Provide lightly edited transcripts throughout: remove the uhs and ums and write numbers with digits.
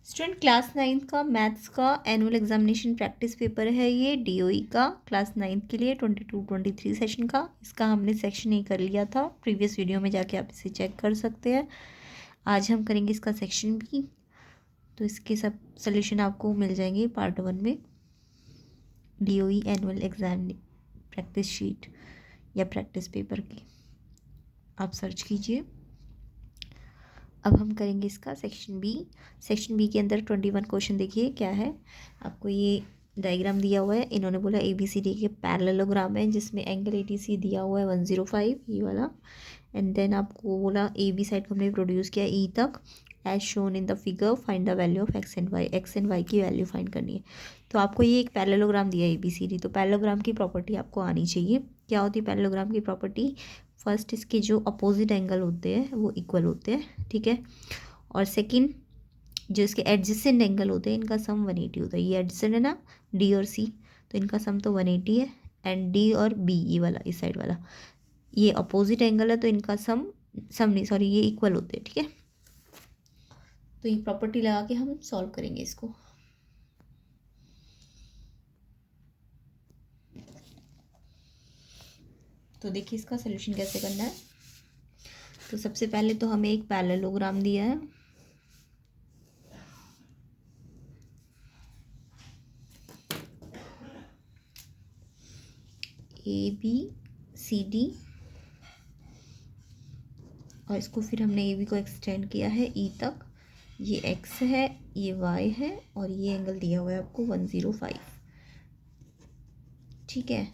Student class 9th का maths का annual examination practice paper है ये डीओई का क्लास 9th के लिए 22-23 सेशन का। इसका हमने सेक्शन ए कर लिया था, प्रीवियस वीडियो में जाके आप इसे चेक कर सकते हैं। आज हम करेंगे इसका सेक्शन बी, तो इसके सब सोल्यूशन आपको मिल जाएंगे पार्ट 1 में। DOE annual exam practice sheet या प्रैक्टिस पेपर की आप सर्च कीजिए। अब हम करेंगे इसका सेक्शन बी। सेक्शन बी के अंदर 21 क्वेश्चन देखिए क्या है। आपको ये डायग्राम दिया हुआ है, इन्होंने बोला ABCD के पैरेललोग्राम है जिसमें एंगल ATC दिया हुआ है 105 ये वाला। एंड देन आपको बोला AB साइड को हमने प्रोड्यूस किया E तक। As shown in the figure find the value of x and y की वैल्यू फाइंड करनी है। तो आपको ये एक पैरेललोग्राम दिया है ABCD, तो पैरेललोग्राम की प्रॉपर्टी आपको आनी चाहिए। क्या होती है पैरेललोग्राम की प्रॉपर्टी? फर्स्ट इसके जो अपोजिट एंगल होते हैं वो इक्वल होते हैं, ठीक है। और सेकंड जो इसके एडजेसेंट एंगल होते हैं इनका सम 180 होता है। ये एडजेसेंट है ना D और C, तो इनका सम तो 180 है। एंड D और B ये वाला इस साइड वाला ये अपोजिट एंगल है, तो इनका सम नहीं सॉरी ये इक्वल होते हैं, ठीक है। तो ये प्रॉपर्टी लगा के हम सॉल्व करेंगे इसको। तो देखिए इसका सोल्यूशन कैसे करना है। तो सबसे पहले तो हमें एक पैरेललोग्राम दिया है, ABCD, और इसको फिर हमने AB को एक्सटेंड किया है E तक। ये X है, ये Y है, और ये एंगल दिया हुआ है आपको 105, ठीक है।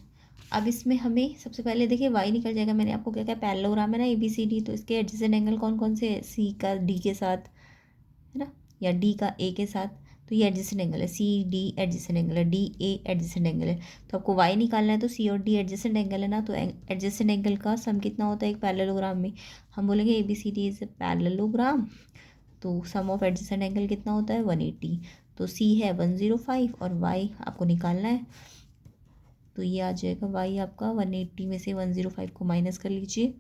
अब इसमें हमें सबसे पहले देखिए Y निकल जाएगा। मैंने आपको क्या क्या पैरेललोग्राम है ना ABCD, तो इसके एडजेसेंट एंगल कौन कौन से है? C का D के साथ है ना, या D का A के साथ, तो ये एडजेसेंट एंगल है। CD एडजेसेंट एंगल है, DA एडजेसेंट एंगल है। तो आपको Y निकालना है, तो C और D एडजेसेंट एंगल है ना, तो एडजेसेंट एंगल का सम कितना होता है एक पैरेललोग्राम में? हम बोलेंगे ABCD इज ए पैरेललोग्राम, तो सम ऑफ एडजेसेंट एंगल कितना होता है 180। तो C है 105 और Y आपको निकालना है, तो ये आ जाएगा Y आपका 180 में से 105 को माइनस कर लीजिए,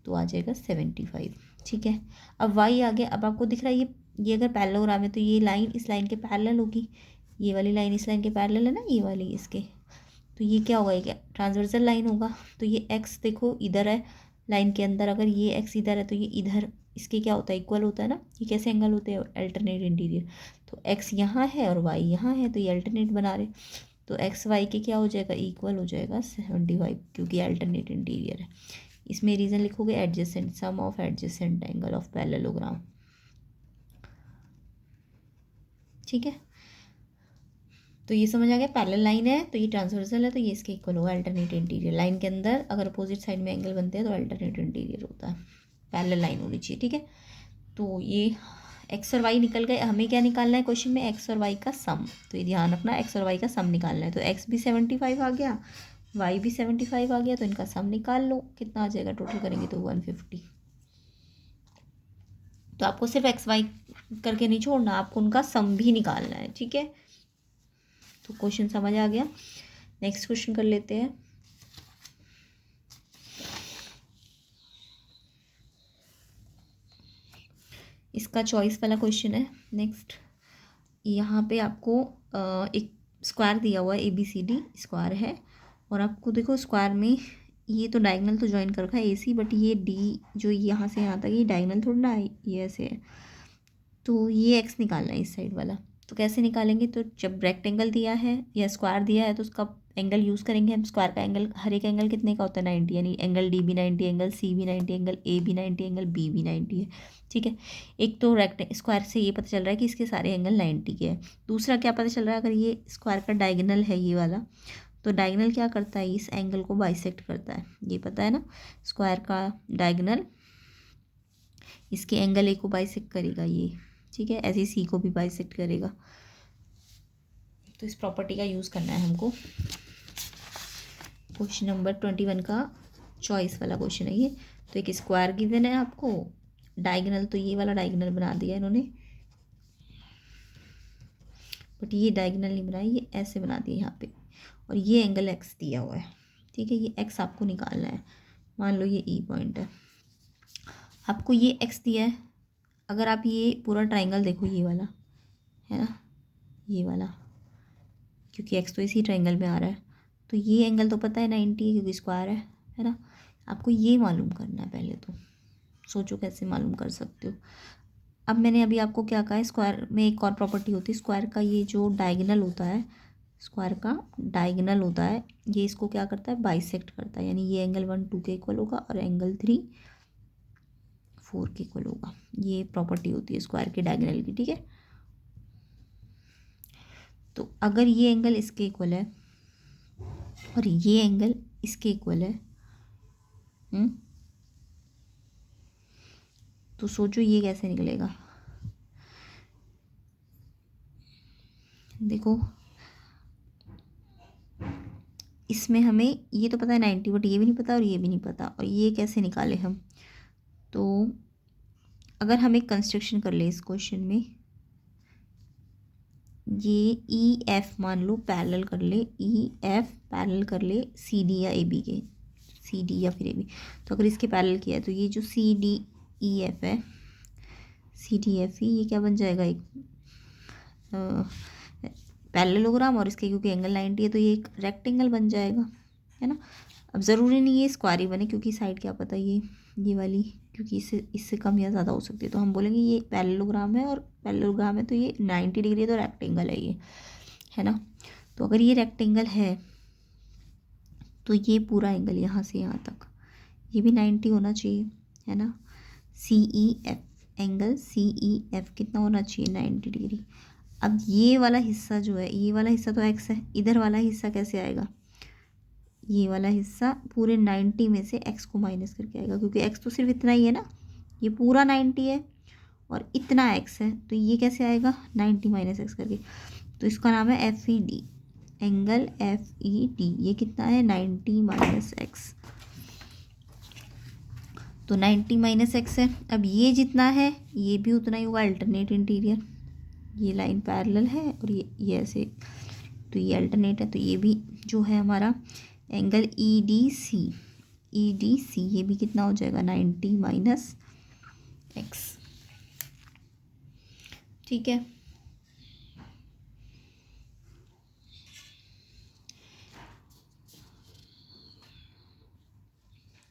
तो आ जाएगा 75, ठीक है। अब Y आ गया। अब आपको दिख रहा है ये अगर पैरेललोग्राम है तो ये लाइन इस लाइन के पैरेलल होगी, ये वाली लाइन इस लाइन के पैरेलल है ना, ये वाली इसके, तो ये क्या होगा? ये क्या ट्रांसवर्सल लाइन होगा। तो ये X देखो इधर है लाइन के अंदर, अगर ये X इधर है तो ये इधर इसके क्या होता है? इक्वल होता है ना। ये कैसे एंगल होते हैं? Alternate interior. तो X यहाँ है और Y यहाँ है, तो ये अल्टरनेट बना रहे, तो XY के क्या हो जाएगा? इक्वल हो जाएगा 75, क्योंकि अल्टरनेट इंटीरियर है। इसमें रीज़न लिखोगे adjacent, sum of adjacent angle of parallelogram, ठीक है। तो ये समझ आ गया, पैरेलल लाइन है तो ये ट्रांसवर्सल है, तो ये इसके इक्वल होगा अल्टरनेट इंटीरियर। लाइन के अंदर अगर अपोजिट साइड में एंगल बनते हैं तो अल्टरनेट इंटीरियर होता है, पैरेलल लाइन होनी चाहिए, ठीक है। तो ये X और Y निकल गए। हमें क्या निकालना है क्वेश्चन में? X और Y का सम। तो ये ध्यान रखना, X और Y का सम निकालना है। तो X भी 75 आ गया, Y भी 75 आ गया, तो इनका सम निकाल लो। कितना आ जाएगा टोटल करेंगे तो 150। तो आपको सिर्फ XY करके नहीं छोड़ना, आपको उनका सम भी निकालना है, ठीक है। तो क्वेश्चन समझ आ गया। नेक्स्ट क्वेश्चन कर लेते हैं। इसका चॉइस वाला क्वेश्चन है। नेक्स्ट यहाँ पे आपको एक स्क्वायर दिया हुआ है, ABCD स्क्वायर है, और आपको देखो स्क्वायर में ये तो डायगोनल तो ज्वाइन कर रखा है AC, बट ये D जो यहाँ से यहाँ तक ये डायगोनल थोड़ा ना है, ये ऐसे है। तो ये X निकालना है इस साइड वाला। तो कैसे निकालेंगे? तो जब रेक्टेंगल दिया है या स्क्वायर दिया है तो उसका एंगल यूज़ करेंगे हम। स्क्वायर का एंगल, हर एक एंगल कितने का होता है? 90, यानी एंगल D भी 90, एंगल C भी 90, एंगल A भी 90, एंगल B भी 90 है, ठीक है। एक तो स्क्वायर से ये पता चल रहा है कि इसके सारे एंगल 90 के हैं। दूसरा क्या पता चल रहा है? अगर ये स्क्वायर का डायगोनल है ये वाला, तो डायगोनल क्या करता है? इस एंगल को बाइसेक्ट करता है, ये पता है ना। स्क्वायर का डायगोनल इसके एंगल A को बाइसेक्ट करेगा ये, ठीक है। ऐसे ही C को भी बाइसेक्ट करेगा। तो इस प्रॉपर्टी का यूज़ करना है हमको। क्वेश्चन नंबर 21 का चॉइस वाला क्वेश्चन है ये। तो एक स्क्वायर गिवन है आपको, डायगोनल तो ये वाला डायगोनल बना दिया इन्होंने, बट ये डायगोनल नहीं बनाया, ये ऐसे बना दिया यहाँ पे, और ये एंगल X दिया हुआ है, ठीक है। ये X आपको निकालना है। मान लो ये E पॉइंट है, आपको ये X दिया है। अगर आप ये पूरा ट्राइंगल देखो ये वाला, है ना, ये वाला, क्योंकि एक्स तो इसी ट्रायंगल में आ रहा है। तो ये एंगल तो पता है 90 है क्योंकि स्क्वायर है ना। आपको ये मालूम करना है पहले तो, सोचो कैसे मालूम कर सकते हो। अब मैंने अभी आपको क्या कहा है, स्क्वायर में एक और प्रॉपर्टी होती है, स्क्वायर का ये जो डायगोनल होता है, स्क्वायर का डायगोनल होता है, ये इसको क्या करता है, बाइसेक्ट करता है। यानी ये एंगल 1 2 के इक्वल होगा और एंगल 3 4 के इक्वल होगा। ये प्रॉपर्टी होती है स्क्वायर के डायगोनल की, ठीक है। तो अगर ये एंगल इसके इक्वल है और ये एंगल इसके इक्वल है, तो सोचो ये कैसे निकलेगा। देखो इसमें हमें ये तो पता है 90, बट ये भी नहीं पता और ये भी नहीं पता, और ये कैसे निकाले हम। तो अगर हम एक कंस्ट्रक्शन कर ले इस क्वेश्चन में, ये ई एफ मान लो पैरेलल कर ले, ई एफ पैरेलल कर ले सी डी या ए बी के, सी डी या फिर ए बी। तो अगर इसके पैरेलल किया है तो ये जो सी डी ई एफ है, सी डी एफ ई, ये क्या बन जाएगा, एक पैरेललोग्राम, और इसके क्योंकि एंगल 90 है तो ये एक रेक्टेंगल बन जाएगा, है ना। अब ज़रूरी नहीं है स्क्वायर ही बने, क्योंकि साइड क्या पता ये वाली, क्योंकि इससे कम या ज़्यादा हो सकती है, तो हम बोलेंगे ये पैरेललोग्राम है, और पैरेललोग्राम है तो ये 90 डिग्री है तो रेक्टेंगल है ये, है ना। तो अगर ये रेक्टेंगल है तो ये पूरा एंगल यहाँ से यहाँ तक ये भी 90 होना चाहिए, है ना। C E F, angle C E F कितना होना चाहिए, 90 डिग्री। अब ये वाला हिस्सा जो है, ये वाला हिस्सा तो एक्स है, इधर वाला हिस्सा कैसे आएगा, ये वाला हिस्सा पूरे 90 में से एक्स को माइनस करके आएगा, क्योंकि एक्स तो सिर्फ इतना ही है ना, ये पूरा 90 है और इतना एक्स है, तो ये कैसे आएगा 90 माइनस एक्स करके। तो इसका नाम है F E D, angle F E D. ये कितना है 90 माइनस एक्स, तो 90 माइनस एक्स है। अब ये जितना है ये भी उतना ही होगा, अल्टरनेट इंटीरियर, ये लाइन पैरेलल है और ये ऐसे, तो ये अल्टरनेट है, तो ये भी जो है हमारा angle E D C, E D C ये भी कितना हो जाएगा 90 माइनस एक्स, ठीक है।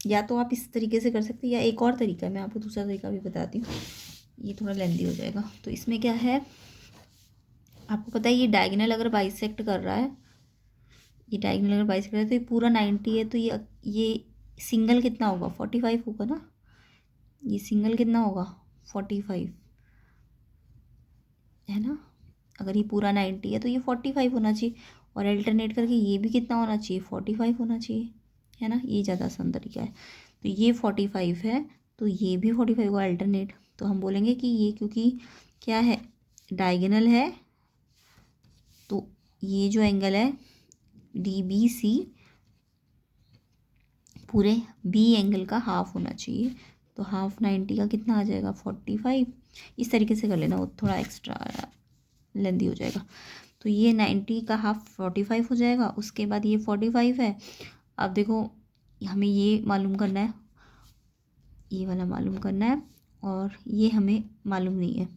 या तो आप इस तरीके से कर सकते हैं, या एक और तरीका है, मैं आपको दूसरा तरीका भी बताती हूँ, ये थोड़ा लेंदी हो जाएगा। तो इसमें क्या है, आपको पता है ये डायगोनल अगर बाइसेक्ट कर रहा है, ये डायगोनल अगर बाइसेक्ट कर रहा है तो ये पूरा 90 है, तो ये सिंगल कितना होगा 45 होगा ना, ये सिंगल कितना होगा 45, है ना। अगर ये पूरा 90 है तो ये 45 होना चाहिए, और अल्टरनेट करके ये भी कितना होना चाहिए 45 होना चाहिए, है ना। ये ज़्यादा आसान तरीका है। तो ये 45 है तो ये भी 45 होगा अल्टरनेट, तो हम बोलेंगे कि ये क्योंकि क्या है डायगोनल है, तो ये जो एंगल है डी बी सी पूरे बी एंगल का हाफ होना चाहिए, तो हाफ 90 का कितना आ जाएगा 45। इस तरीके से कर लेना, वो थोड़ा एक्स्ट्रा लेंदी हो जाएगा। तो ये 90 का हाफ 45 हो जाएगा, उसके बाद ये 45 है। अब देखो हमें ये मालूम करना है, ये वाला मालूम करना है, और ये हमें मालूम नहीं है।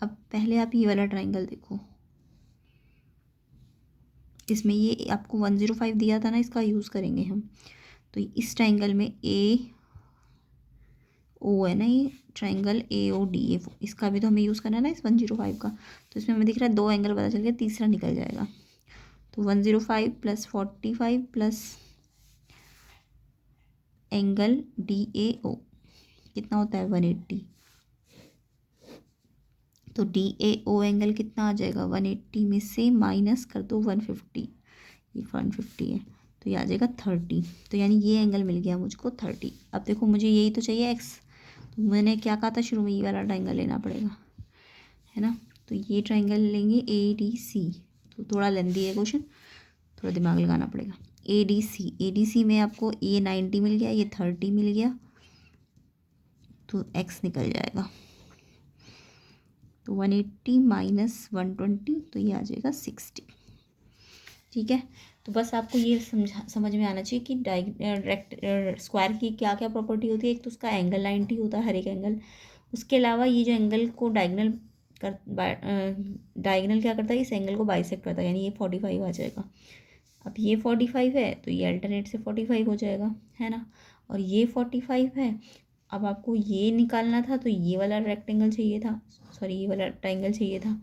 अब पहले आप ये वाला ट्रायंगल देखो, इसमें ये आपको 105 दिया था ना, इसका यूज़ करेंगे हम। तो इस ट्रायंगल में ए ओ है ना, ये ट्रायंगल ए ओ डी, ए इसका भी तो हमें यूज़ करना है ना इस 105 का। तो इसमें हमें दिख रहा है 2 एंगल पता चल गया, तीसरा निकल जाएगा। तो 105 plus 45 plus angle D A O कितना होता है 180, तो डी ए ओ एंगल कितना आ जाएगा 180 में से माइनस कर दो 150, ये 150 है तो ये आ जाएगा 30। तो यानी ये एंगल मिल गया मुझको 30। अब देखो मुझे यही तो चाहिए एक्स, तो मैंने क्या कहा था शुरू में, ये वाला ट्रायंगल लेना पड़ेगा, है ना। तो ये ट्रायंगल लेंगे ए डी सी, तो थोड़ा लेंदी है क्वेश्चन, थोड़ा दिमाग लगाना पड़ेगा। ए डी सी में आपको ये 90 मिल गया, ये 30 मिल गया, तो एक्स निकल जाएगा। तो 180 माइनस 120, तो ये आ जाएगा 60। ठीक है। तो बस आपको ये समझ में आना चाहिए कि स्क्वायर की क्या क्या प्रॉपर्टी होती है। एक तो उसका एंगल 90 होता है हर एक एंगल। उसके अलावा ये जो एंगल को डायगनल क्या करता है, इस एंगल को बाइसेक्ट करता है, यानी ये 45 आ जाएगा। अब ये 45 है तो ये अल्टरनेट से 45 हो जाएगा, है ना। और ये 45 है। अब आपको ये निकालना था तो ये वाला रेक्टेंगल चाहिए था, सॉरी ये वाला ट्राइंगल चाहिए था।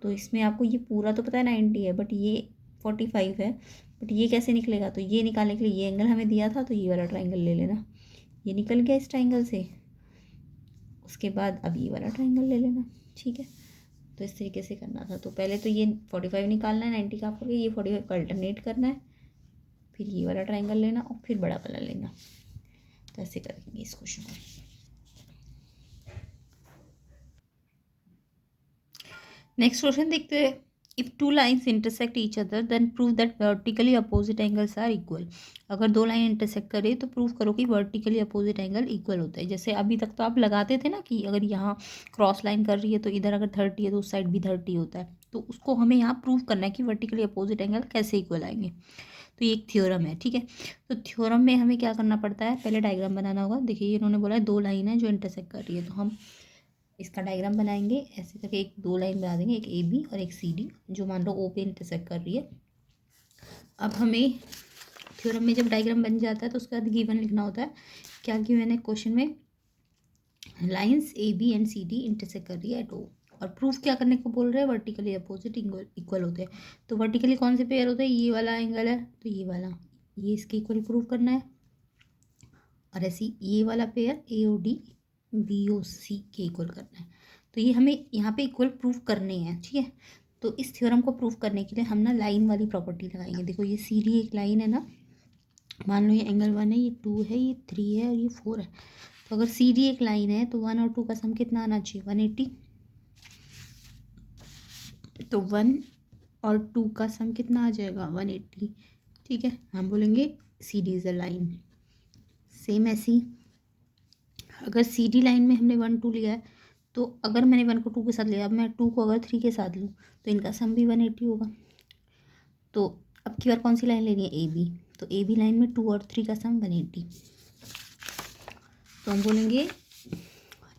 तो इसमें आपको ये पूरा तो पता है 90 है, बट ये 45 है। बट ये कैसे निकलेगा, तो ये निकालने के लिए ये एंगल हमें दिया था, तो ये वाला ट्राइंगल ले लेना। ये निकल गया इस ट्राइंगल से। उसके बाद अब ये वाला ट्राइंगल ले लेना, ठीक है। तो इस तरीके से करना था। तो पहले तो ये 45 निकालना है 90 का करके, ये 45 का अल्टरनेट करना है, फिर ये वाला ट्राइंगल लेना और फिर बड़ा वाला लेना। तो ऐसे करेंगे इस क्वेश्चन को। नेक्स्ट क्वेश्चन देखते हैं। If two lines intersect each other then prove that vertically opposite angles are equal. अगर दो लाइन इंटरसेक्ट करे तो प्रूव करो कि वर्टिकली अपोजिट एंगल इक्वल होता है। जैसे अभी तक तो आप लगाते थे ना कि अगर यहाँ क्रॉस लाइन कर रही है तो इधर अगर 30 है तो उस साइड भी 30 होता है। तो उसको हमें यहाँ प्रूव करना है कि वर्टिकली अपोजिट एंगल कैसे इक्वल आएंगे। तो ये एक थ्योरम है, ठीक है। तो थ्योरम में हमें क्या करना पड़ता है, पहले डायग्राम बनाना होगा। देखिए इन्होंने बोला है दो लाइन है जो इंटरसेक्ट कर रही है, तो हम इसका डायग्राम बनाएंगे। ऐसे करके एक दो लाइन बना देंगे, एक ए बी और एक सी डी, जो मान लो ओ पे इंटरसेक्ट कर रही है। अब हमें थ्योरम में जब डायग्राम बन जाता है तो उसके बाद गिवन लिखना होता है। क्या गिवन है क्वेश्चन में, lines A B and C D intersect कर रही है एट ओ। और प्रूफ क्या करने को बोल रहे हैं, वर्टिकली अपोजिट इक्वल होते हैं। तो वर्टिकली कौन से पेयर होते हैं, ये वाला एंगल है तो ये वाला, ये इसके इक्वल प्रूफ करना है। और ऐसे ये वाला pair A O D B O C के इक्वल करना है। तो ये हमें यहाँ पे इक्वल प्रूफ करने हैं, ठीक है। तो इस थ्योरम को प्रूफ करने के लिए हम ना लाइन वाली प्रॉपर्टी लगाएंगे। देखो ये सी डी एक लाइन है ना, मान लो ये एंगल 1 है, ये 2 है, ये 3 है और ये 4 है। तो अगर सी डी एक लाइन है तो 1 और 2 का सम कितना आना चाहिए, 180। तो 1 और 2 का सम कितना आ जाएगा, 180, ठीक है। हम बोलेंगे C D is a line. Same ऐसी अगर सी डी लाइन में हमने 1 2 लिया है, तो अगर मैंने 1 को 2 के साथ लिया, अब मैं 2 को अगर 3 के साथ लूँ तो इनका सम भी 180 होगा। तो अब की बार कौन सी लाइन लेनी है, ए बी। तो ए बी लाइन में 2 और 3 का सम 180। तो हम बोलेंगे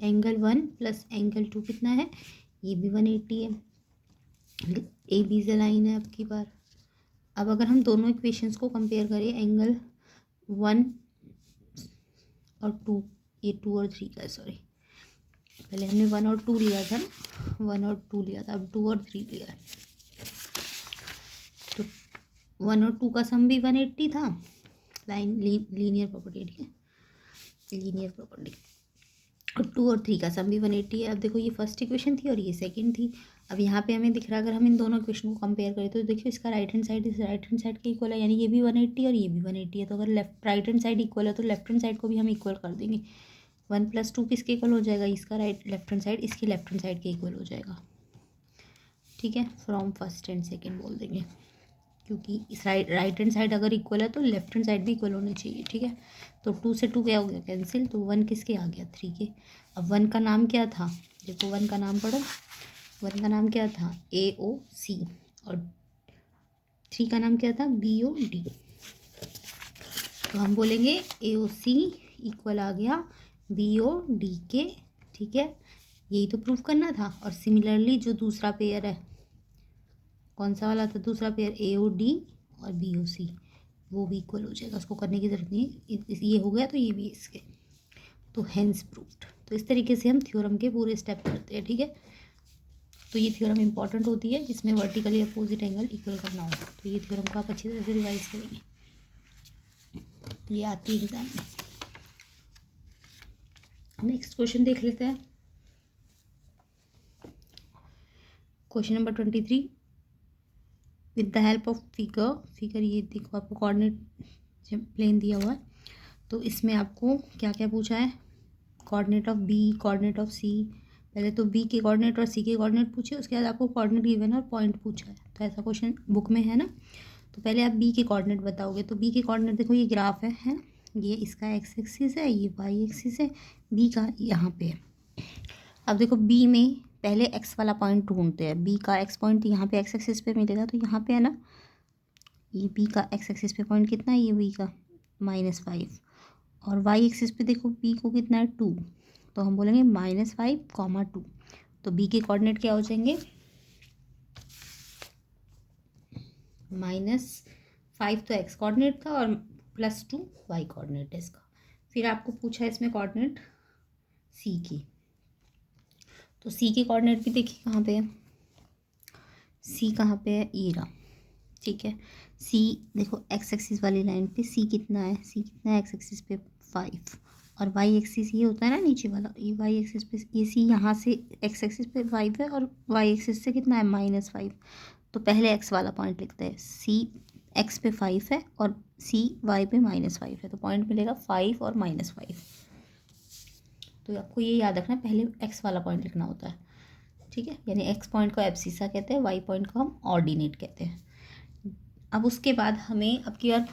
एंगल 1 प्लस एंगल 2 कितना है, ये भी 180 है। ए बी से लाइन है अब की बार। अब अगर हम दोनों इक्वेशंस को कंपेयर करें, एंगल 1 और 2, ये 2 और 3 का, सॉरी पहले हमने 1 और 2 लिया था ना, 1 और 2 लिया था, अब 2 और 3 लिया है। तो 1 और 2 का सम भी 180 था, लाइन लीनियर प्रॉपर्टी, ठीक है, लीनियर प्रॉपर्टी। और 2 और 3 का सम भी 180 है। अब देखो ये फर्स्ट इक्वेशन थी और ये सेकंड थी। अब यहाँ पे हमें दिख रहा है अगर हम इन दोनों इक्वेशन को कंपेयर करें तो देखिए इसका राइट हैंड साइड इस राइट हैंड साइड के इक्वल है, यानी ये भी 180 और ये भी 180 है। तो अगर left right hand side equal है तो लेफ्ट हैंड साइड को भी हम इक्वल कर देंगे। 1 + 2 किसके इक्वल हो जाएगा, इसका लेफ्ट हैंड साइड इसके लेफ्ट हैंड साइड के इक्वल हो जाएगा, ठीक है। फ्रॉम फर्स्ट एंड सेकेंड बोल देंगे, क्योंकि इस राइट हैंड साइड अगर इक्वल है तो लेफ्ट हैंड साइड भी इक्वल होनी चाहिए, ठीक है। तो 2 से 2 क्या हो गया, कैंसिल। तो 1 किसके आ गया, 3 के। अब 1 का नाम क्या था, देखो 1 का नाम पढ़ो, 1 का नाम क्या था, ए ओ सी, और 3 का नाम क्या था, बी ओ डी। तो हम बोलेंगे ए ओ सी इक्वल आ गया बी ओ डी के, ठीक है। यही तो प्रूफ करना था। और सिमिलरली जो दूसरा पेयर है, कौन सा वाला था दूसरा पेयर, ए ओ डी और बी ओ सी, वो भी इक्वल हो जाएगा, उसको करने की ज़रूरत नहीं है, ये हो गया तो ये भी इसके। तो हेंस प्रूव्ड। तो इस तरीके से हम थ्योरम के पूरे स्टेप करते हैं, ठीक है। तो ये थ्योरम इंपॉर्टेंट होती है जिसमें वर्टिकली अपोजिट एंगल इक्वल करना होगा। तो ये थ्योरम को आप अच्छी तरह से रिवाइज करेंगे, ये आती है एग्जाम में। नेक्स्ट क्वेश्चन देख लेते हैं, question number 23। With the help of figure ये देखो आपको कोऑर्डिनेट प्लेन दिया हुआ है। तो इसमें आपको क्या क्या पूछा है, coordinate of B, coordinate of C. पहले तो बी के कोऑर्डिनेट और सी के कोऑर्डिनेट पूछे, उसके बाद आपको कोऑर्डिनेट गिवन और पॉइंट पूछा है। तो ऐसा क्वेश्चन बुक में है ना। तो पहले आप बी के कोऑर्डिनेट बताओगे। तो बी के कोऑर्डिनेट देखो ये ग्राफ है, ये इसका एक्स एक्सिस है, ये वाई एक्सिस है, बी का यहाँ पे है। अब देखो बी में पहले एक्स वाला पॉइंट ढूंढते हैं, बी का एक्स पॉइंट यहाँ पे एक्स एक्सिस पे मिलेगा, तो यहाँ पे है ना ये बी का एक्स एक्सिस पे पॉइंट कितना है, ये बी का -5, और वाई एक्सिस पे देखो बी को कितना है 2, तो हम बोलेंगे -5, 2। तो बी के कोऑर्डिनेट क्या हो जाएंगे, -5 तो एक्स कोऑर्डिनेट था और +2 वाई कोऑर्डिनेट है इसका। फिर आपको पूछा है इसमें कोऑर्डिनेट सी की, तो सी के कोऑर्डिनेट भी देखिए कहाँ पे है, सी कहाँ पे है, ये रहा। ठीक है, सी देखो एक्स एक्सिस वाली लाइन पे सी कितना है, सी कितना है एक्स एक्सिस पे 5, और वाई एक्सिस ये होता है ना नीचे वाला, ये वाई एक्सिस पे ये सी यहाँ से एक्स एक्सिस पे 5 है और वाई एक्सिस से कितना है -5। तो पहले एक्स वाला पॉइंट लिखते हैं, सी एक्स पे 5 है और सी वाई पे -5 है, तो पॉइंट मिलेगा 5 और -5। तो आपको ये याद रखना, पहले एक्स वाला पॉइंट लिखना होता है। ठीक है, यानी एक्स पॉइंट को एब्सिसा कहते हैं, वाई पॉइंट को हम ऑर्डिनेट कहते हैं। अब उसके बाद हमें अब की बार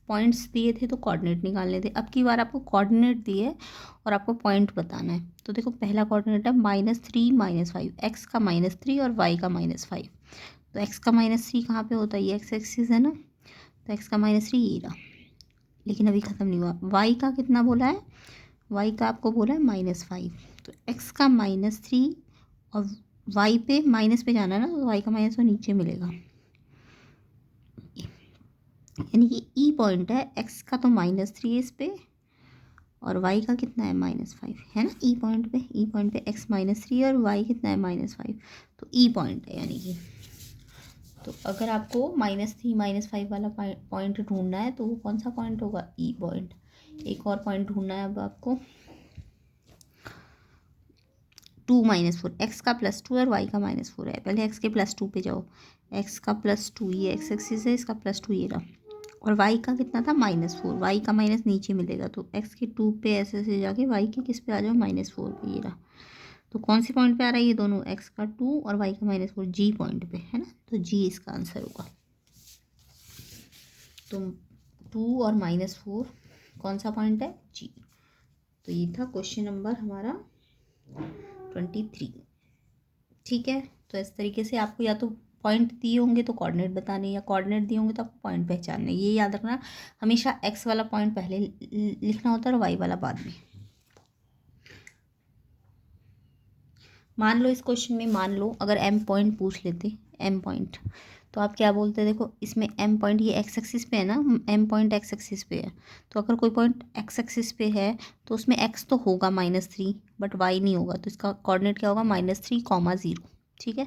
पॉइंट्स दिए थे तो कोऑर्डिनेट निकालने थे, अब की बार आपको कोऑर्डिनेट दिए और आपको पॉइंट बताना है। तो देखो पहला कोऑर्डिनेट है -3 -5, एक्स का -3 और वाई का -5। तो एक्स का -3 कहाँ पे होता है, ये एक्स एक्सिस है ना, तो एक्स का -3 ये रहा, लेकिन अभी ख़त्म नहीं हुआ। वाई का कितना बोला है, वाई का आपको बोला है -5, तो एक्स का -3 और वाई पे माइनस पे जाना है ना, तो वाई का माइनस तो नीचे मिलेगा, यानी कि ई पॉइंट है, एक्स का तो -3 है इस पे और वाई का कितना है -5 है ना, ई पॉइंट पे एक्स -3 और वाई कितना है -5, तो ई पॉइंट है यानी कि। तो अगर आपको -3 -5 वाला पॉइंट ढूंढना है तो वो कौन सा पॉइंट होगा, ई पॉइंट। एक और पॉइंट ढूंढना है अब आपको, 2 -4, एक्स का +2 और वाई का -4 है। पहले एक्स के +2 पे जाओ, एक्स का +2 ये एक्स एक्सिस है, इसका +2 ये रहा, और वाई का कितना था -4, वाई का माइनस नीचे मिलेगा, तो एक्स के 2 पे ऐसे ऐसे जाके वाई के किस पे आ जाओ, -4 पे, ये रहा। तो कौन सी पॉइंट पे आ रहा है ये दोनों, एक्स का 2 और वाई का -4, जी पॉइंट पे है ना, तो जी इसका आंसर होगा। तो 2 और -4 कौन सा पॉइंट है, जी। तो ये था क्वेश्चन नंबर हमारा 23। ठीक है, तो इस तरीके से आपको या तो पॉइंट दिए होंगे तो कोऑर्डिनेट बताने, या कोऑर्डिनेट दिए होंगे तो आपको पॉइंट पहचानने। ये याद रखना, हमेशा एक्स वाला पॉइंट पहले लिखना होता है और वाई वाला बाद में। मान लो इस क्वेश्चन में, मान लो अगर एम पॉइंट पूछ लेते, एम पॉइंट, तो आप क्या बोलते, देखो इसमें एम पॉइंट ये एक्स एक्सिस पे है ना, एम पॉइंट एक्स एक्सिस पे है, तो अगर कोई पॉइंट एक्स एक्सिस पे है तो उसमें एक्स तो होगा -3 बट वाई नहीं होगा, तो इसका कोऑर्डिनेट क्या होगा, -3, 0। ठीक है,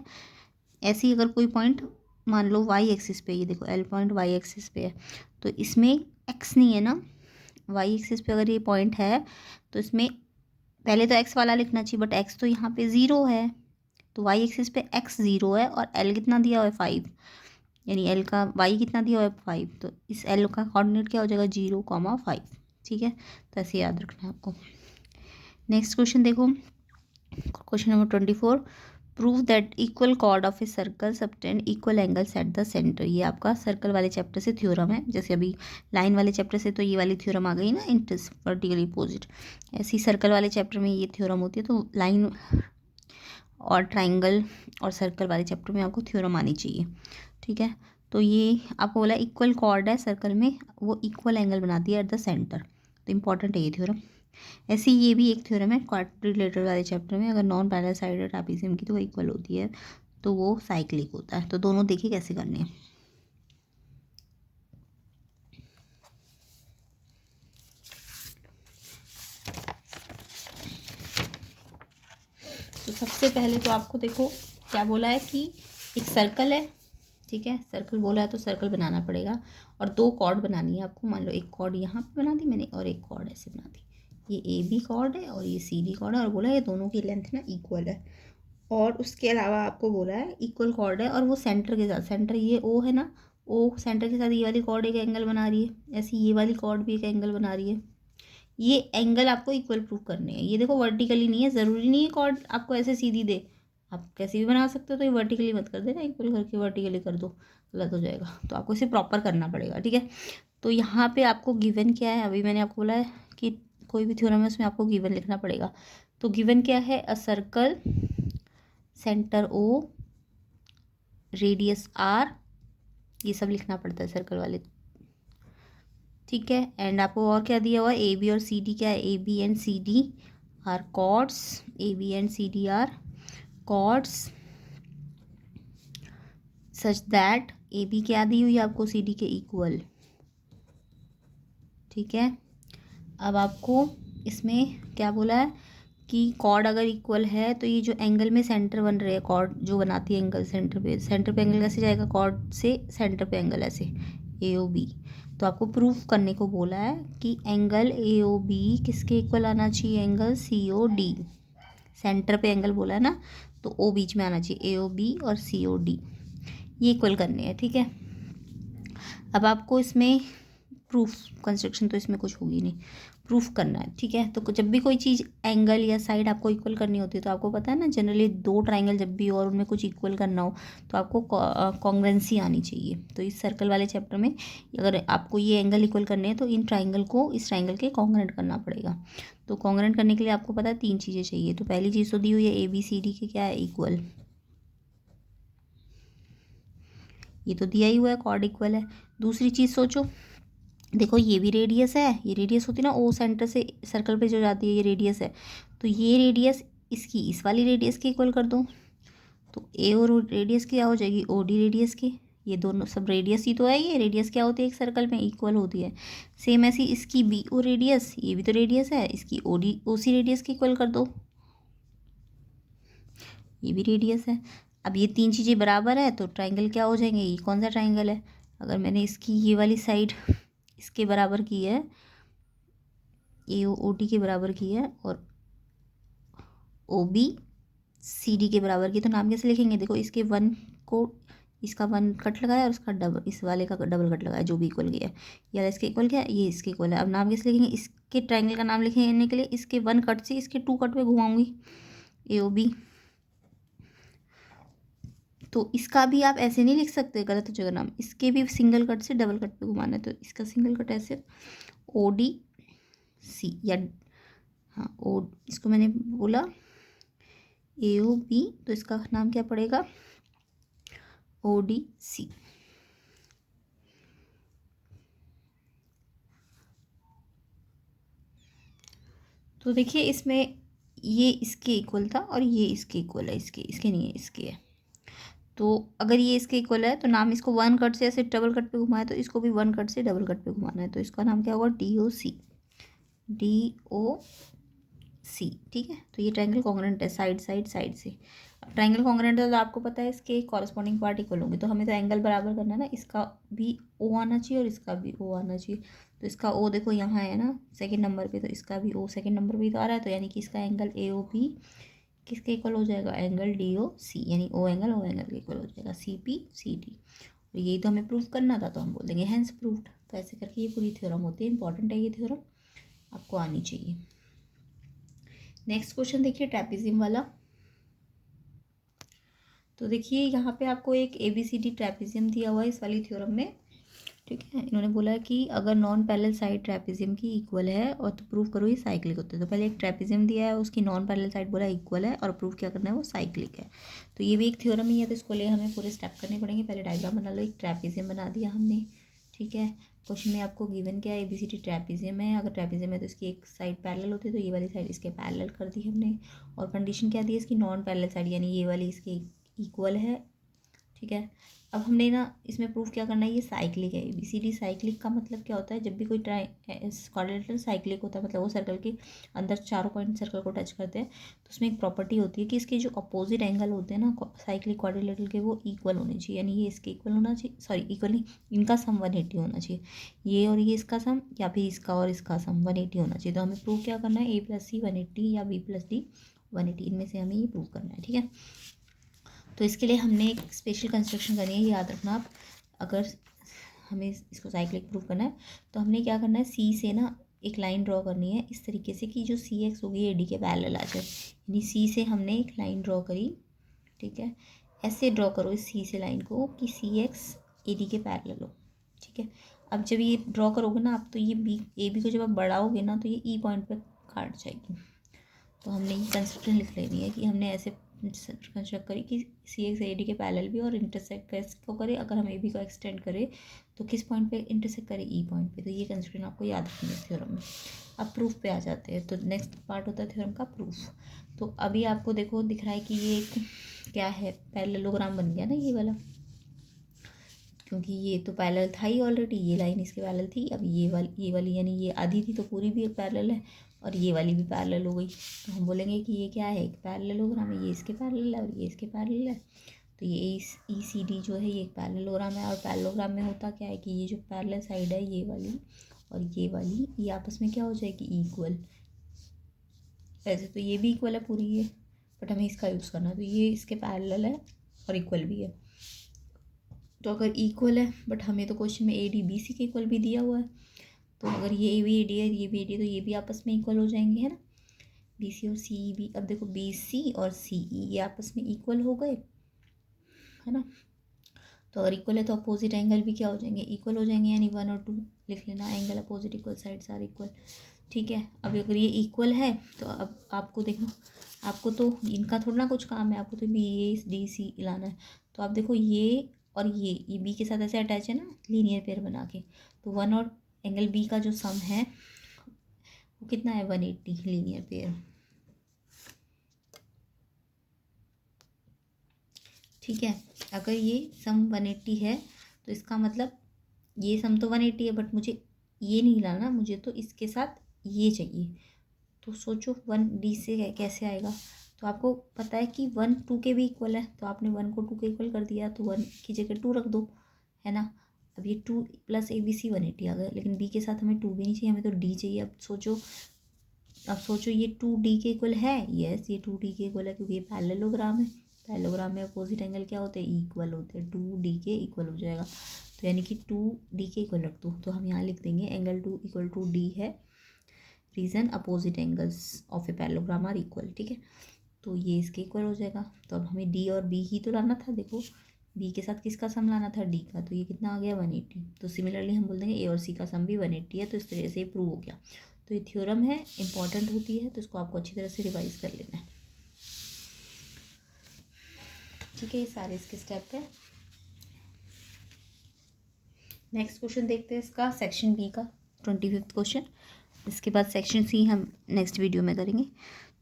ऐसे ही अगर कोई पॉइंट मान लो वाई एक्सिस पे, ये देखो एल पॉइंट वाई एक्सिस पे है, तो इसमें एक्स नहीं है ना, वाई एक्सिस पे अगर ये पॉइंट है तो इसमें पहले तो एक्स वाला लिखना चाहिए, बट एक्स तो यहाँ पे 0 है, तो वाई एक्सिस पे एक्स 0 है और एल कितना दिया हुआ है 5, यानी एल का वाई कितना दिया हुआ है 5, तो इस एल का कोऑर्डिनेट क्या हो जाएगा, 0, 5। ठीक है, तो ऐसे याद रखना है आपको। नेक्स्ट क्वेश्चन देखो, question number 24, prove that equal cord of a circle subtend equal angles at the centre. ये आपका सर्कल वाले चैप्टर से थ्योरम है, जैसे अभी लाइन वाले चैप्टर से तो ये वाली थ्योरम आ गई ना, इंटर्स वर्टिकली अपोजिट, ऐसे ही सर्कल वाले चैप्टर में ये थ्योरम होती है, तो लाइन और ट्राइंगल और सर्कल वाले चैप्टर में आपको थ्योरम आनी चाहिए। ठीक है, तो ये आपको बोला इक्वल कॉर्ड है सर्कल में, वो इक्वल एंगल बनाती है एट द सेंटर, तो इंपॉर्टेंट है ये थ्योरम। ऐसे ही ये भी एक थ्योरम है क्वाड्रिलेटरल वाले चैप्टर में, अगर नॉन पैरेलल साइड है ट्रापीजियम की तो वो इक्वल होती है, तो वो साइक्लिक होता है। तो दोनों देखिए कैसे करने हैं। तो सबसे पहले तो आपको देखो क्या बोला है कि एक सर्कल है, ठीक है, सर्कल बोला है तो सर्कल बनाना पड़ेगा, और 2 कॉर्ड बनानी है आपको। मान लो एक कॉर्ड यहाँ पे बना दी मैंने और एक कॉर्ड ऐसे बना दी, ये ए बी कॉर्ड है और ये सी डी कॉर्ड है, और बोला ये दोनों की लेंथ ना इक्वल है। और उसके अलावा आपको बोला है इक्वल कॉर्ड है और वो सेंटर के साथ, सेंटर ये ओ है ना, ओ सेंटर के साथ ये वाली कॉर्ड एक एंगल बना रही है, ऐसी ये वाली कॉर्ड भी एक एंगल बना रही है। ये एंगल आपको इक्वल प्रूव करने हैं। ये देखो वर्टिकली नहीं है, ज़रूरी नहीं है कॉर्ड आपको ऐसे सीधी दे, आप कैसे भी बना सकते हो, तो ये वर्टिकली मत कर देना, इक्वल करके वर्टिकली कर दो, गलत हो जाएगा, तो आपको इसे प्रॉपर करना पड़ेगा। ठीक है, तो यहाँ पे आपको गिवन क्या है, अभी मैंने आपको बोला है कि कोई भी थ्योरम है उसमें आपको गिवन लिखना पड़ेगा। तो गिवन क्या है, a circle centre O radius R ये सब लिखना पड़ता है सर्कल वाले, ठीक है। एंड आपको और क्या दिया हुआ है, ए बी और सी डी क्या है, A B and C D are chords, A B and C D are chords such that A B क्या दी हुई है आपको, सी डी के इक्वल, ठीक है। अब आपको इसमें क्या बोला है कि कॉर्ड अगर इक्वल है तो ये जो एंगल में सेंटर बन रहे हैं, कॉर्ड जो बनाती है एंगल सेंटर पे एंगल कैसे जाएगा, कॉर्ड से सेंटर पे एंगल ऐसे ए ओ बी। तो आपको प्रूफ करने को बोला है कि एंगल ए ओ बी किसके इक्वल आना चाहिए, angle C O D. Centre पे एंगल बोला है ना, तो ओ बीच में आना चाहिए, ए ओ बी और सी ओ डी ये इक्वल करने हैं, ठीक है। अब आपको इसमें प्रूफ कंस्ट्रक्शन तो इसमें कुछ होगी नहीं, प्रूफ करना है, ठीक है। तो जब भी कोई चीज़ एंगल या साइड आपको इक्वल करनी होती है तो आपको पता है ना, जनरली दो ट्राइंगल जब भी और उनमें कुछ इक्वल करना हो तो आपको कॉन्ग्रुएंसी आनी चाहिए। तो इस सर्कल वाले चैप्टर में अगर आपको ये एंगल इक्वल करने हैं तो इन ट्राइंगल को इस ट्राइंगल के कॉन्ग्रुएंट करना पड़ेगा। तो कॉन्ग्रुएंट करने के लिए आपको पता है 3 चीज़ें चाहिए। तो पहली चीज़ तो दी हुई है ए बी सी डी के क्या है, इक्वल, ये तो दिया ही हुआ है, कॉर्ड इक्वल है। दूसरी चीज़ सोचो, देखो ये भी रेडियस है, ये रेडियस होती है ना, ओ सेंटर से सर्कल पे जो जाती है ये रेडियस है, तो ये रेडियस इसकी इस वाली रेडियस के इक्वल कर दो, तो ए और रेडियस क्या हो जाएगी, ओ डी रेडियस की। ये दोनों सब रेडियस ही तो है, ये रेडियस क्या होती है एक सर्कल में, इक्वल होती है। सेम ऐसी इसकी बी ओ रेडियस, ये भी तो रेडियस है, इसकी ओ डी ओ सी रेडियस के इक्वल कर दो, ये भी रेडियस है। अब ये 3 चीज़ें बराबर है तो ट्राइंगल क्या हो जाएंगे, ये कौन सा ट्राइंगल है, अगर मैंने इसकी ये वाली साइड इसके बराबर की है, ए ओ डी के बराबर की है, और ओ बी सी डी के बराबर की, तो नाम कैसे लिखेंगे, देखो इसके 1 को इसका 1 कट लगाया और इसका डबल, इस वाले का डबल कट लगाया, जो भी इक्वल किया है, या इसके इक्वल क्या है, ये इसके इक्वल है। अब नाम कैसे लिखेंगे, इसके ट्राइंगल का नाम लिखने के लिए इसके 1 कट से इसके 2 कट पे घुमाऊंगी, ए ओ बी। तो इसका भी आप ऐसे नहीं लिख सकते, गलत हो जाएगा नाम, इसके भी सिंगल कट से डबल कट पे घुमाना है, तो इसका सिंगल कट ऐसे ओ डी सी, या हाँ ओ, इसको मैंने बोला ए ओ बी, तो इसका नाम क्या पड़ेगा, ओ डी सी। तो देखिए इसमें ये इसके इक्वल था और ये इसके इक्वल है, इसके इसके नहीं है, इसके है। तो अगर ये इसके इक्वल है तो नाम इसको 1 कट से ऐसे डबल कट पे घुमाए, तो इसको भी 1 कट से डबल कट पे घुमाना है, तो इसका नाम क्या होगा, डी ओ सी, डी ओ सी, ठीक है। तो ये ट्राइंगल कॉन्ग्रुएंट है साइड साइड साइड से। अब ट्राइंगल कॉन्ग्रुएंट है तो आपको पता है इसके कॉरस्पॉन्डिंग पार्ट इक्वल होंगे, तो हमें तो एंगल बराबर करना है ना, इसका भी ओ आना चाहिए और इसका भी ओ आना चाहिए। तो इसका ओ देखो यहाँ है ना सेकंड नंबर पे, तो इसका भी ओ सेकंड नंबर पे तो आ रहा है, तो यानी कि इसका एंगल ए ओ बी किसके इक्वल हो जाएगा, एंगल डी ओ सी, यानी ओ एंगल के इक्वल हो जाएगा, सी पी सी डी। और यही तो हमें प्रूफ करना था, तो हम बोल देंगे हैंस प्रूफ्ड। तो ऐसे करके ये पूरी थ्योरम होती है, इंपॉर्टेंट है ये थ्योरम, आपको आनी चाहिए। नेक्स्ट क्वेश्चन देखिए ट्रेपेजियम वाला। तो देखिए यहाँ पे आपको एक A B C D trapezium दिया हुआ है इस वाली थ्योरम में, ठीक है। इन्होंने बोला है कि अगर नॉन पैरेलल साइड ट्रेपेजियम की इक्वल है और तो प्रूव करो ये साइक्लिक होता है। तो पहले एक ट्रेपेजियम दिया है, उसकी नॉन पैरेलल साइड बोला इक्वल है और प्रूव क्या करना है, वो साइक्लिक है। तो ये भी एक थ्योरम ही है, तो इसको लिए हमें पूरे स्टेप करने पड़ेंगे। पहले डायग्राम बना लो, एक ट्रेपेजियम बना दिया हमने, ठीक है। क्वेश्चन में आपको गिवन क्या है, ABCD ट्रेपेजियम है, अगर ट्रेपेजियम है तो इसकी एक साइड पैरेलल होती है, तो ये वाली साइड इसके पैरेलल कर दी हमने। और कंडीशन क्या दी है, इसकी नॉन पैरेलल साइड, यानी ये वाली इसके इक्वल है, ठीक है। अब हमने ना इसमें प्रूफ क्या करना है, ये साइक्लिक है। ABCD साइक्लिक का मतलब क्या होता है, जब भी कोई क्वाड्रिलेटरल साइक्लिक होता है, मतलब वो सर्कल के अंदर चारों पॉइंट सर्कल को टच करते हैं, तो उसमें एक प्रॉपर्टी होती है कि इसके जो अपोजिट एंगल होते हैं ना साइक्लिक क्वाड्रिलेटरल के, वो इक्वल होने चाहिए। यानी ये इसके इक्वल होना चाहिए, सॉरी इक्वल नहीं, इनका सम 180 होना चाहिए, ये और ये इसका सम, या फिर इसका और इसका सम 180 होना चाहिए। तो हमें प्रूव क्या करना है, A + C 180 या B + D 180, इनमें से हमें ये प्रूव करना है, ठीक है। तो इसके लिए हमने एक स्पेशल कंस्ट्रक्शन करनी है, याद रखना आप। अगर हमें इसको साइक्लिक प्रूव करना है तो हमने क्या करना है, सी से ना एक लाइन ड्रॉ करनी है इस तरीके से कि जो सी एक्स होगी ए डी के पैरेलल आ जाए। यानी सी से हमने एक लाइन ड्रॉ करी, ठीक है। ऐसे ड्रॉ करो इस सी से लाइन को कि सी एक्स ए डी के पैरेलल हो, ठीक है। अब जब ये ड्रॉ करोगे ना आप, तो ये बी ए बी को जब आप बढ़ाओगे ना तो ये ई पॉइंट पर काट जाएगी। तो हमने ये कंस्ट्रक्शन लिख लेनी है कि हमने ऐसे कंस्ट्रक्ट करें कि सी एक्स ए डी के पैरेलल भी और इंटरसेक्ट कैसे को करे, अगर हम ए बी को एक्सटेंड करें तो किस पॉइंट पे इंटरसेक्ट करें, ई पॉइंट पे। तो ये कंस्ट्रक्शन आपको याद रखनी है थ्योरम में। अब प्रूफ पे आ जाते हैं। तो नेक्स्ट पार्ट होता है थ्योरम का प्रूफ। तो अभी आपको देखो दिख रहा है कि ये एक क्या है, पैरेललोग्राम बन गया ना ये वाला, क्योंकि ये तो पैरेलल था ही ऑलरेडी, ये लाइन इसके पैरेलल थी। अब ये वाली यानी ये आधी थी तो पूरी भी एक पैरेलल है, और ये वाली भी पैरेलल हो गई। तो हम बोलेंगे कि ये क्या है, एक पैरेललोग्राम है, ये इसके पैरेलल है और ये इसके पैरेलल है। तो ये ई सी डी जो है ये एक पैरेललोग्राम है। और पैरेललोग्राम में होता क्या है कि ये जो पैरेलल साइड है ये वाली और ये वाली, ये आपस में क्या हो जाएगी, इक्वल। वैसे तो ये भी इक्वल है पूरी ये, बट हमें इसका यूज़ करना है। तो ये इसके पैरेलल है और इक्वल भी है। तो अगर इक्वल है, बट हमें तो क्वेश्चन में ए डी बी सी के इक्वल भी दिया हुआ है, तो अगर ये भी ए डी है ये भी ए डी है तो ये भी आपस में इक्वल हो जाएंगे, है ना। बी सी और सी ई भी, अब देखो बी सी और सी ई ये आपस में इक्वल हो गए, है ना। तो अगर इक्वल है तो अपोजिट एंगल भी क्या हो जाएंगे, इक्वल हो जाएंगे। यानी 1 और 2 लिख लेना, angle opposite equal sides are equal. ठीक है, अब अगर ये इक्वल है तो अब आपको देखो, आपको तो इनका थोड़ा ना कुछ काम है, आपको तो बी ए डी सी लाना है। तो आप देखो ये और ये बी के साथ ऐसे अटैच है ना लीनियर पेयर बना के। तो 1 और एंगल बी का जो सम है वो कितना है, 180 लीनियर पेयर। ठीक है, अगर ये सम 180 है तो इसका मतलब ये सम तो 180 है, बट मुझे ये नहीं लाना, मुझे तो इसके साथ ये चाहिए। तो सोचो 1 डी से कैसे आएगा। तो आपको पता है कि 1 2 के भी इक्वल है, तो आपने 1 को 2 के इक्वल कर दिया, तो 1 की जगह 2 रख दो, है ना। अब ये 2 प्लस ए बी सी 180 आ गया, लेकिन बी के साथ हमें 2 भी नहीं चाहिए, हमें तो डी चाहिए। अब सोचो ये 2 डी के इक्वल है, यस ये 2 डी के इक्वल है क्योंकि ये पैरेललोग्राम है। पैरेललोग्राम में अपोजिट एंगल क्या होते हैं, इक्वल होते हैं। 2 डी के इक्वल हो जाएगा, तो यानी कि 2 डी के इक्वल रख दो। तो हम यहाँ लिख देंगे एंगल 2 इक्वल टू डी है, reason opposite angles of a parallelogram are equal. ठीक है, तो ये इसके इक्वल हो जाएगा। तो अब हमें डी और बी ही तो लाना था। देखो बी के साथ किसका सम लाना था, डी का, तो ये कितना आ गया 180। तो सिमिलरली हम बोल देंगे ए और सी का सम भी 180 है। तो इस तरह से प्रूव हो गया। तो ये थ्योरम है, इंपॉर्टेंट होती है, तो इसको आपको अच्छी तरह से रिवाइज कर लेना है। ठीक है, ये सारे इसके स्टेप है। नेक्स्ट क्वेश्चन देखते हैं इसका, सेक्शन बी का 25वां क्वेश्चन। इसके बाद सेक्शन सी हम नेक्स्ट वीडियो में करेंगे।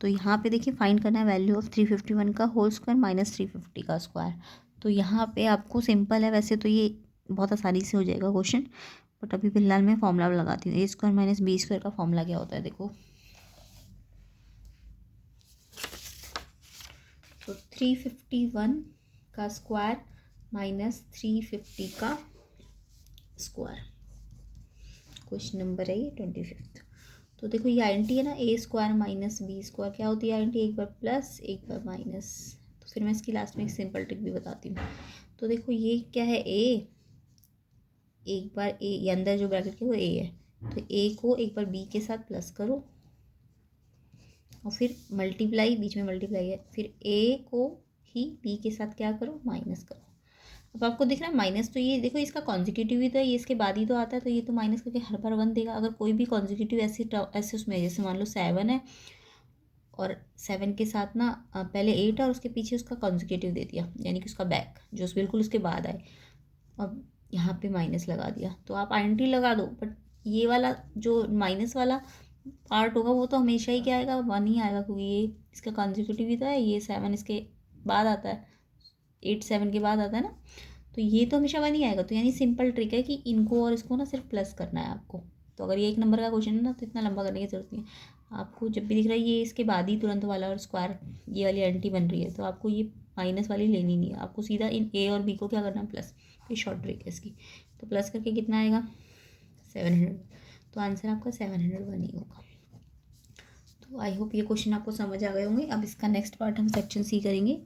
तो यहाँ पे देखिए फाइंड करना है वैल्यू ऑफ 351 का होल स्क्वायर माइनस 350 का स्क्वायर। तो यहाँ पे आपको सिंपल है, वैसे तो ये बहुत आसानी से हो जाएगा क्वेश्चन, बट अभी फिलहाल मैं फॉर्मूला लगाती हूँ। ए स्क्वायर माइनस बी स्क्वायर का फॉर्मूला क्या होता है, देखो। तो 351 का स्क्वायर माइनस 350 का स्क्वायर, क्वेश्चन नंबर है ये 25। तो देखो ये आइडेंटिटी है ना, ए स्क्वायर माइनस बी स्क्वायर क्या होती है आइडेंटिटी, एक बार प्लस एक बार माइनस। तो फिर मैं इसकी लास्ट में एक सिंपल ट्रिक भी बताती हूँ। तो देखो ये क्या है, ए, एक बार ए, ये अंदर जो ब्रैकेट है वो ए है, तो ए को एक बार बी के साथ प्लस करो और फिर मल्टीप्लाई, बीच में मल्टीप्लाई है, फिर ए को ही बी के साथ क्या करो, माइनस करो। अब आपको दिख रहा है माइनस, तो ये देखो इसका कॉन्जिक्यूटिव ही तो है, ये इसके बाद ही तो आता है, तो ये तो माइनस करके हर बार 1 देगा। अगर कोई भी कॉन्जिक्यूटिव ऐसे उसमें, जैसे मान लो 7 है और 7 के साथ ना पहले 8 है और उसके पीछे उसका कॉन्जिक्यूटिव दे दिया, यानी कि उसका बैक जो बिल्कुल उसके बाद आए, अब यहाँ पे माइनस लगा दिया, तो आप आइडेंटिटी लगा दो। बट ये वाला जो माइनस वाला पार्ट होगा वो तो हमेशा ही क्या आएगा, 1 ही आएगा, क्योंकि ये इसका कॉन्जिक्यूटिव ही तो है, ये 7 इसके बाद आता है, 8 7 के बाद आता है ना, तो ये तो हमेशा 1 ही आएगा। तो यानी सिंपल ट्रिक है कि इनको और इसको ना सिर्फ प्लस करना है आपको। तो अगर ये 1 नंबर का क्वेश्चन है ना, तो इतना लंबा करने की जरूरत नहीं है। आपको जब भी दिख रहा है ये इसके बाद ही तुरंत वाला और स्क्वायर ये वाली आइडेंटिटी बन रही है, तो आपको ये माइनस वाली लेनी नहीं है, आपको सीधा इन ए और बी को क्या करना है, प्लस। ये शॉर्ट ट्रिक है इसकी। तो प्लस करके कितना आएगा, 700। तो आंसर आपका 701 ही होगा। तो आई होप ये क्वेश्चन आपको समझ आ गए होंगे। अब इसका नेक्स्ट पार्ट हम सेक्शन सी करेंगे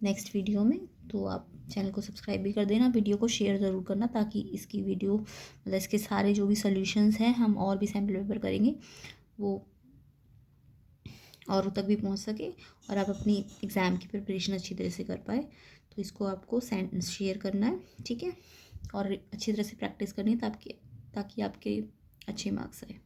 नेक्स्ट वीडियो में। तो आप चैनल को सब्सक्राइब भी कर देना, वीडियो को शेयर ज़रूर करना, ताकि इसकी वीडियो मतलब इसके सारे जो भी सॉल्यूशंस हैं हम और भी सैम्पल पेपर करेंगे वो औरों तक भी पहुंच सके और आप अपनी एग्ज़ाम की प्रिपरेशन अच्छी तरह से कर पाए। तो इसको आपको शेयर करना है, ठीक है, और अच्छी तरह से प्रैक्टिस करनी है ताकि आपके अच्छे मार्क्स आए।